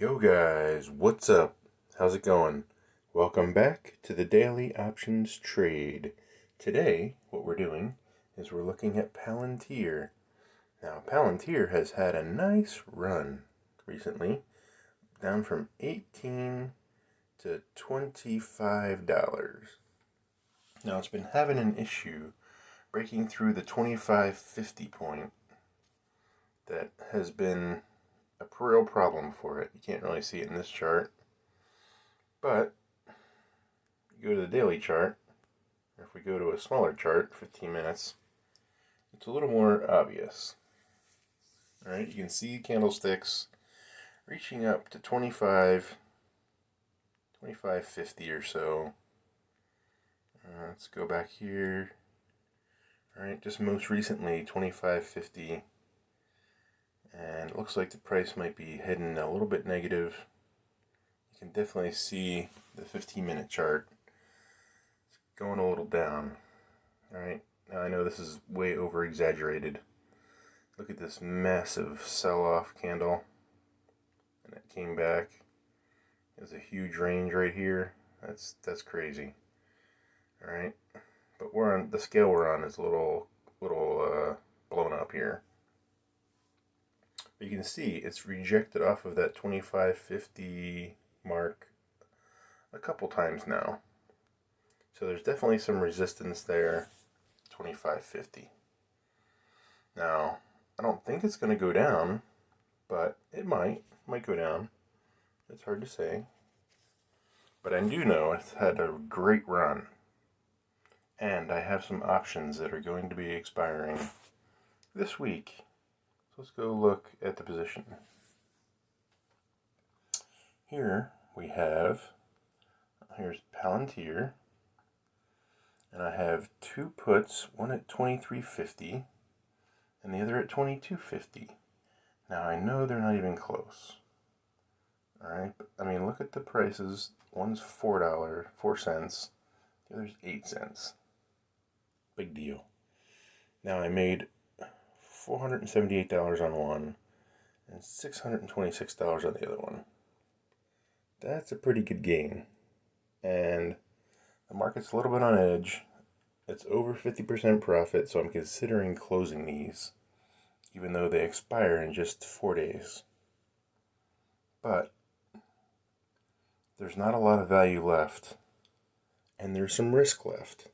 Yo guys, what's up? How's it going? Welcome back to the Daily Options Trade. Today, what we're doing is we're looking at Palantir. Now, Palantir has had a nice run recently, down from $18 to $25. Now, it's been having an issue breaking through the 25.50 point that has been a real problem for it. You can't really see it in this chart, but you go to the daily chart, or if we go to a smaller chart, 15 minutes, it's a little more obvious. All right, you can see candlesticks reaching up to 25.50 or so. Let's go back here. All right, just most recently 25.50. And it looks like the price might be heading a little bit negative. You can definitely see the 15-minute chart. It's going a little down. Alright, now I know this is way over exaggerated. Look at this massive sell-off candle. And it came back. There's a huge range right here. That's crazy. Alright. But we're on the scale we're on is a little blown up here. You can see it's rejected off of that 25.50 mark a couple times now. So there's definitely some resistance there, 25.50. Now, I don't think it's going to go down, but it might go down. It's hard to say. But I do know it's had a great run. And I have some options that are going to be expiring this week. Let's go look at the position. Here we have, here's Palantir, and I have two puts, one at 23.50 and the other at 22.50. Now I know they're not even close. Alright, but I mean, look at the prices. One's $4, 4 cents, the other's 8 cents. Big deal. Now I made $478 on one and $626 on the other one. That's a pretty good gain. And the market's a little bit on edge. It's over 50% profit, so I'm considering closing these, even though they expire in just 4 days. But there's not a lot of value left, and there's some risk left.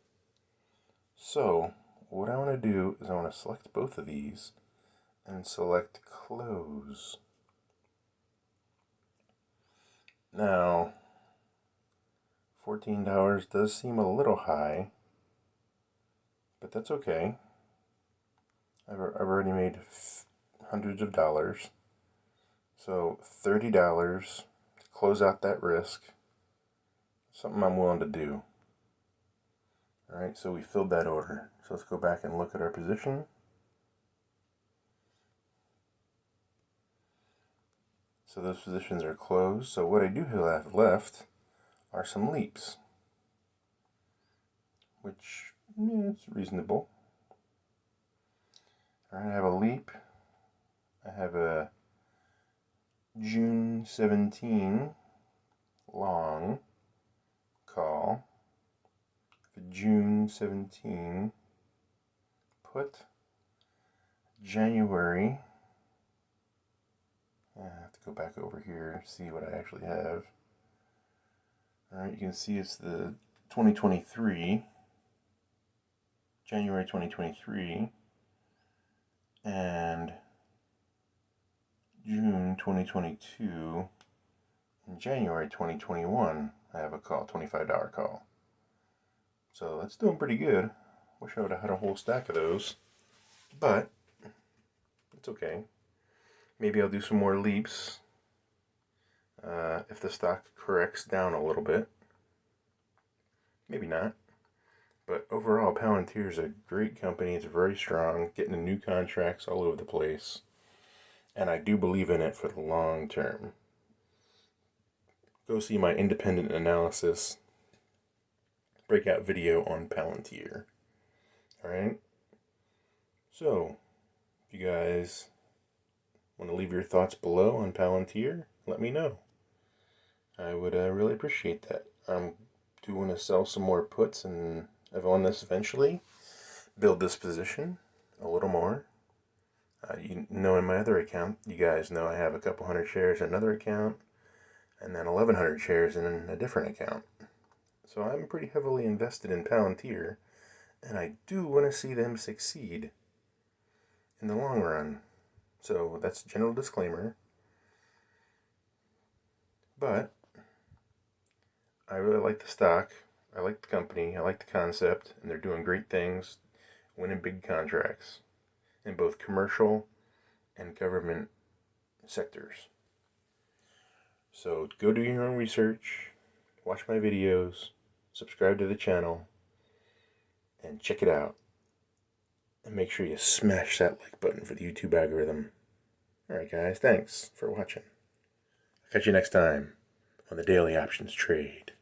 So what I want to do is I want to select both of these and select close. Now, $14 does seem a little high, but that's okay. I've already made hundreds of dollars. So $30 to close out that risk, something I'm willing to do. Alright, so we filled that order. So let's go back and look at our position. So those positions are closed. So what I do have left are some leaps, which it's reasonable. Alright, I have a leap. I have a June 17 long call. The June 17 put. January. I have to go back over here and see what I actually have. Alright, you can see it's the 2023, January 2023, and June 2022, and January 2021, I have a call, $25 call. So that's doing pretty good. Wish I would have had a whole stack of those, but it's okay. Maybe I'll do some more leaps if the stock corrects down a little bit. Maybe not. But overall, Palantir is a great company. It's very strong, getting new contracts all over the place. And I do believe in it for the long term. Go see my independent analysis breakout video on Palantir. Alright? So, if you guys Want to leave your thoughts below on Palantir? Let me know. I would really appreciate that. I'm doing to sell some more puts, and I've owned this eventually. Build this position a little more. You know, in my other account, you guys know I have a couple hundred shares in another account, and then 1,100 shares in a different account. So I'm pretty heavily invested in Palantir, and I do want to see them succeed in the long run. So that's a general disclaimer. But I really like the stock. I like the company. I like the concept, and they're doing great things, winning big contracts in both commercial and government sectors. So go do your own research, watch my videos, subscribe to the channel, and check it out. And make sure you smash that like button for the YouTube algorithm. Alright guys, thanks for watching. I'll catch you next time on the Daily Options Trade.